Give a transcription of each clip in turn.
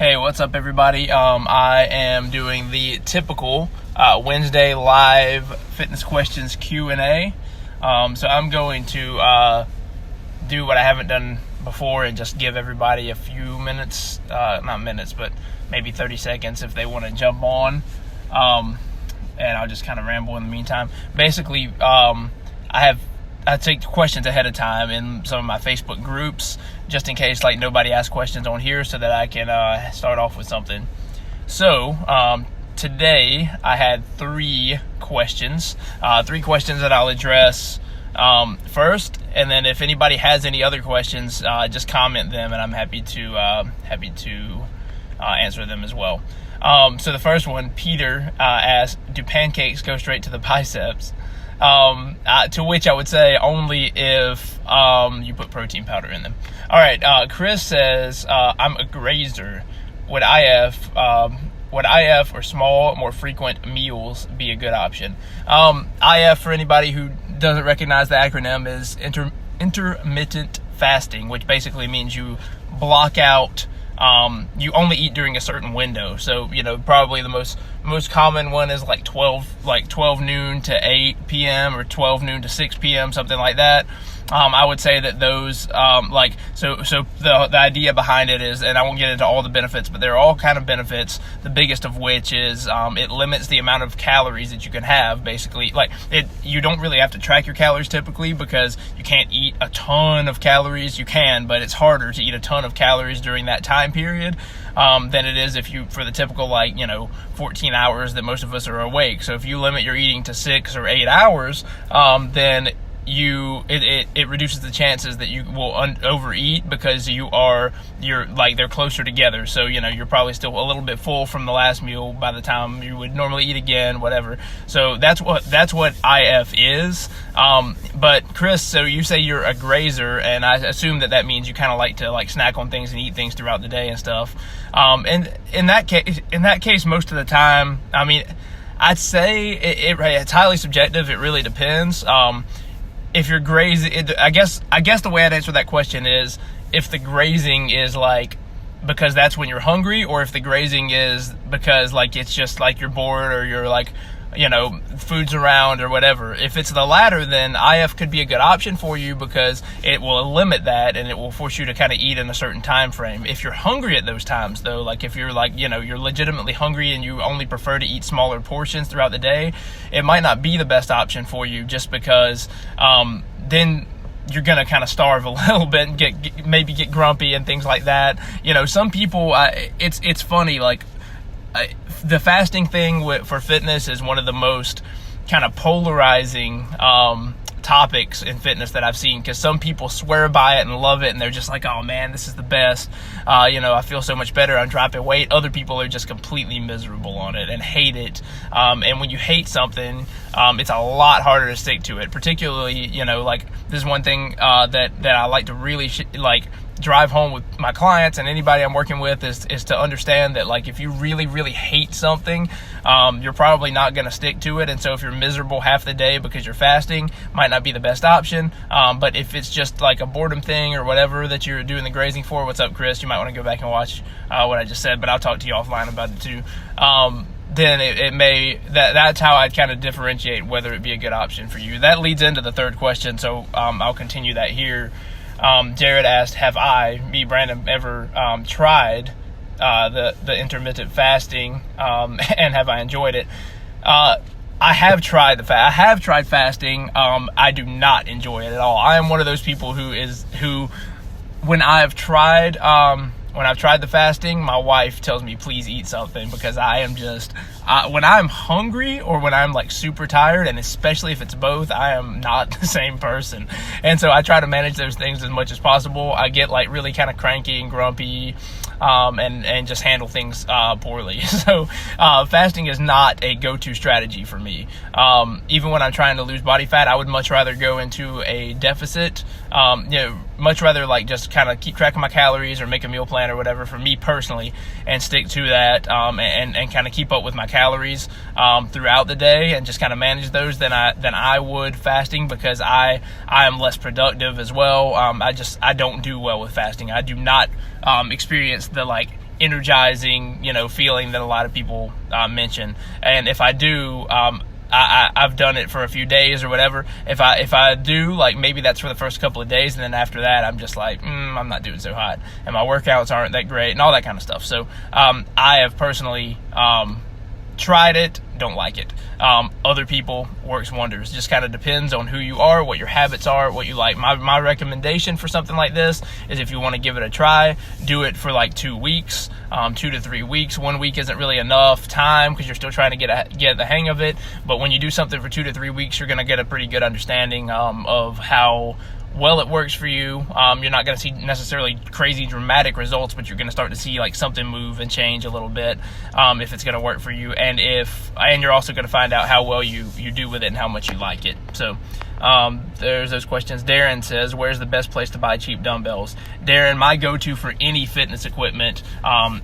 Hey, what's up, everybody? I am doing the typical Wednesday live fitness questions Q&A. So I'm going to do what I haven't done before and just give everybody a few minutes, not minutes, but maybe 30 seconds if they want to jump on. And I'll just kind of ramble in the meantime. Basically, I take questions ahead of time in some of my Facebook groups, just in case like nobody asks questions on here, so that I can start off with something. So today I had three questions that I'll address first, and then if anybody has any other questions, just comment them, and I'm happy to answer them as well. So the first one, Peter asked, "Do pancakes go straight to the biceps?" To which I would say only if you put protein powder in them. All right, Chris says, "I'm a grazer. Would IF or small, more frequent meals be a good option?" IF, for anybody who doesn't recognize the acronym, is intermittent fasting, which basically means you block out. You only eat during a certain window. So, probably the most common one is like 12 noon to 8 p.m. or 12 noon to 6 p.m., something like that. I would say that those, so the idea behind it is, and I won't get into all the benefits, but there are all kind of benefits, the biggest of which is it limits the amount of calories that you can have, basically. You don't really have to track your calories typically, because you can't eat a ton of calories. You can, but it's harder to eat a ton of calories during that time period than it is for the typical 14 hours that most of us are awake. So if you limit your eating to 6 or 8 hours, then it reduces the chances that you will overeat, because they're closer together. So you're probably still a little bit full from the last meal by the time you would normally eat again, whatever. So that's what IF is. But Chris, so you say you're a grazer, and I assume that means you kind of like to snack on things and eat things throughout the day and stuff. And in that case, most of the time, I mean, I'd say it's highly subjective. It really depends. If you're grazing, I guess the way I'd answer that question is if the grazing is because that's when you're hungry, or if the grazing is because it's just you're bored, or you're food's around or whatever. If it's the latter, then IF could be a good option for you, because it will limit that and it will force you to kind of eat in a certain time frame. If you're hungry at those times, though, if you're you're legitimately hungry and you only prefer to eat smaller portions throughout the day, it might not be the best option for you, just because then you're going to kind of starve a little bit and maybe get grumpy and things like that. Some people, it's funny, the fasting thing for fitness is one of the most kind of polarizing topics in fitness that I've seen, because some people swear by it and love it, and they're just like, "Oh man, this is the best. I feel so much better. I'm dropping weight." Other people are just completely miserable on it and hate it. And when you hate something, it's a lot harder to stick to it. Particularly, this is one thing that I like to really drive home with my clients and anybody I'm working with is to understand that if you really, really hate something, you're probably not going to stick to it. And so if you're miserable half the day because you're fasting, might not be the best option. But if it's just a boredom thing or whatever that you're doing the grazing for, what's up, Chris? You might want to go back and watch what I just said, but I'll talk to you offline about it too. Then that's how I'd kind of differentiate whether it be a good option for you. That leads into the third question, so I'll continue that here. Jared asked, "Have Brandon, ever tried the intermittent fasting, and have I enjoyed it?" I have tried I have tried fasting. I do not enjoy it at all. I am one of those people who when I've tried the fasting, my wife tells me, "Please eat something," because I am just when I'm hungry or when I'm super tired, and especially if it's both, I am not the same person. And so I try to manage those things as much as possible. I get really kind of cranky and grumpy, and just handle things poorly. So fasting is not a go-to strategy for me. Even when I'm trying to lose body fat, I would much rather go into a deficit. Much rather just kind of keep track of my calories or make a meal plan or whatever, for me personally, and stick to that, and kind of keep up with my calories throughout the day and just kind of manage those than I would fasting, because I am less productive as well. I don't do well with fasting. I do not experience the energizing, feeling that a lot of people mention. And if I do, I've done it for a few days or whatever. If I do, like, maybe that's for the first couple of days, and then after that, I'm just like, I'm not doing so hot, and my workouts aren't that great, and all that kind of stuff. So I have personally tried it, don't like it. Other people, works wonders. Just kind of depends on who you are, what your habits are, what you like. My recommendation for something like this is, if you want to give it a try, do it for like 2 weeks, 2 to 3 weeks. 1 week isn't really enough time because you're still trying to get the hang of it. But when you do something for 2 to 3 weeks, you're going to get a pretty good understanding of how well it works for you. You're not going to see necessarily crazy dramatic results, but you're going to start to see like something move and change a little bit, if it's going to work for you, and you're also going to find out how well you do with it and how much you like it. So there's those questions. Darren says, where's the best place to buy cheap dumbbells? Darren, my go-to for any fitness equipment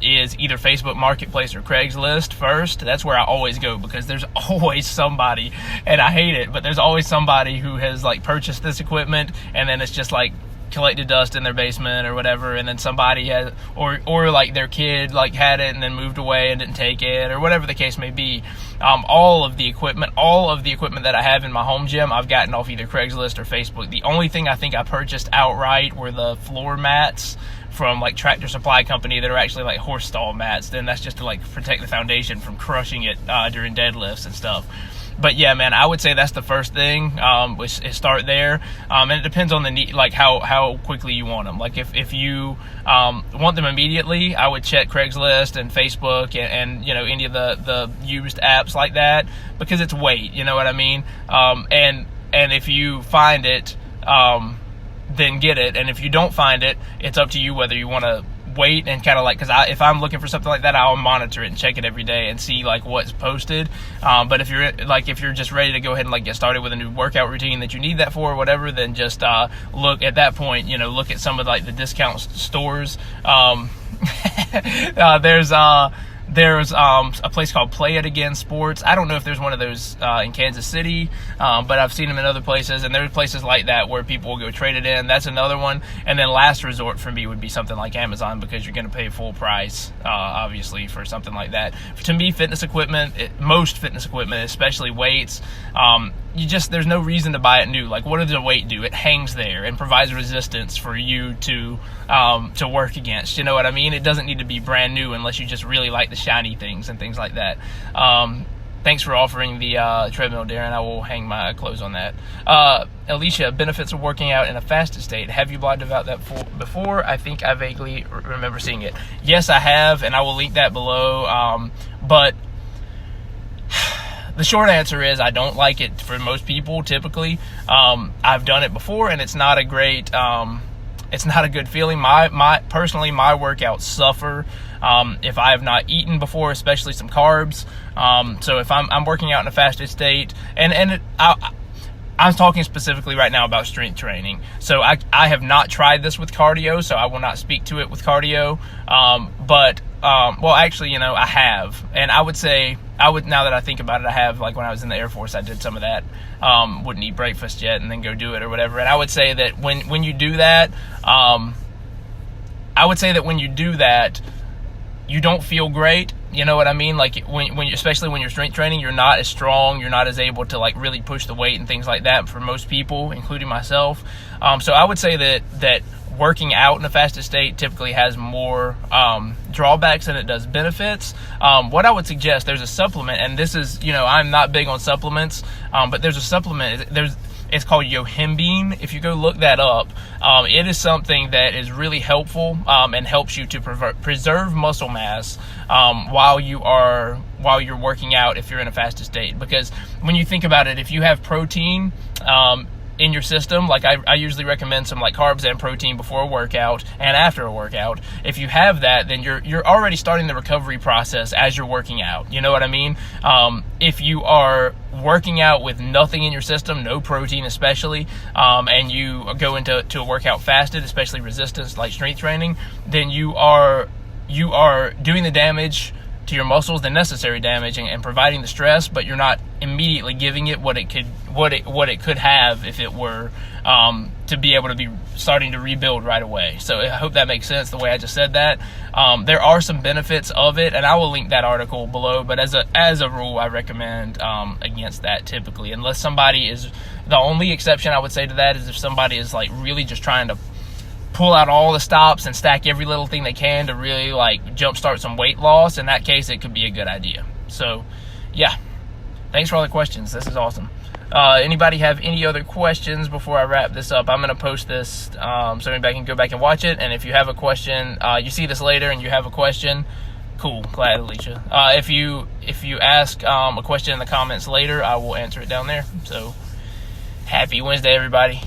is either Facebook Marketplace or Craigslist first. That's where I always go, because there's always somebody, and I hate it, but there's always somebody who has like purchased this equipment, and then it's just like collected dust in their basement or whatever, and then somebody has, or like their kid like had it and then moved away and didn't take it, or whatever the case may be. All of the equipment that I have in my home gym, I've gotten off either Craigslist or Facebook. The only thing I think I purchased outright were the floor mats from like Tractor Supply Company that are actually like horse stall mats. Then that's just to like protect the foundation from crushing it during deadlifts and stuff. But yeah, man, I would say that's the first thing. Is start there, and it depends on the need, like how quickly you want them. Like if you want them immediately, I would check Craigslist and Facebook and any of the used apps like that, because it's weight. You know what I mean? And if you find it, then get it. And if you don't find it, it's up to you whether you want to wait and kind of like, because if I'm looking for something like that, I'll monitor it and check it every day and see like what's posted. But if you're just ready to go ahead and like get started with a new workout routine that you need that for or whatever, then just look at that point, look at some of like the discount stores. There's a place called Play It Again Sports. I don't know if there's one of those in Kansas City, but I've seen them in other places, and there's places like that where people will go trade it in. That's another one. And then last resort for me would be something like Amazon, because you're going to pay full price, obviously, for something like that. To me, fitness equipment, most fitness equipment, especially weights, there's no reason to buy it new. Like, what does a weight do? It hangs there and provides resistance for you to work against. You know what I mean? It doesn't need to be brand new unless you just really like the shiny things and things like that. Thanks for offering the treadmill, Darren. I will hang my clothes on that. Alicia, benefits of working out in a fasted state. Have you blogged about that before? I think I vaguely remember seeing it. Yes, I have, and I will link that below. But the short answer is I don't like it for most people, typically. I've done it before, and it's not a great, it's not a good feeling. Personally, my workouts suffer if I have not eaten before, especially some carbs. So if I'm working out in a fasted state, I'm talking specifically right now about strength training. So I have not tried this with cardio, so I will not speak to it with cardio. Well, actually, I have. And I would say, now that I think about it, I have, like when I was in the Air Force, I did some of that. Wouldn't eat breakfast yet and then go do it or whatever. And I would say that when you do that, you don't feel great. You know what I mean? Like especially when you're strength training, you're not as strong, you're not as able to like really push the weight and things like that for most people, including myself. So I would say that working out in a fasted state typically has more drawbacks than it does benefits. What I would suggest, there's a supplement, and this is, I'm not big on supplements, but there's a supplement. It's called Yohimbine. If you go look that up, it is something that is really helpful and helps you to preserve muscle mass while you're working out if you're in a fasted state. Because when you think about it, if you have protein in your system, like I usually recommend some like carbs and protein before a workout and after a workout. If you have that, then you're already starting the recovery process as you're working out. You know what I mean? If you are working out with nothing in your system, no protein especially, and you go into a workout fasted, especially resistance like strength training, then you are doing the damage to your muscles, the necessary damage, and providing the stress, but you're not immediately giving it what it could have if it were to be able to be starting to rebuild right away. So I hope that makes sense the way I just said that. There are some benefits of it, and I will link that article below, but as a rule, I recommend against that typically, unless somebody is, the only exception I would say to that is if somebody is like really just trying to pull out all the stops and stack every little thing they can to really like jumpstart some weight loss. In that case, it could be a good idea. So yeah, thanks for all the questions. This is awesome. Anybody have any other questions before I wrap this up? I'm going to post this so anybody can go back and watch it. And if you have a question, you see this later and you have a question, cool, glad, Alicia. If you ask a question in the comments later, I will answer it down there. So happy Wednesday, everybody.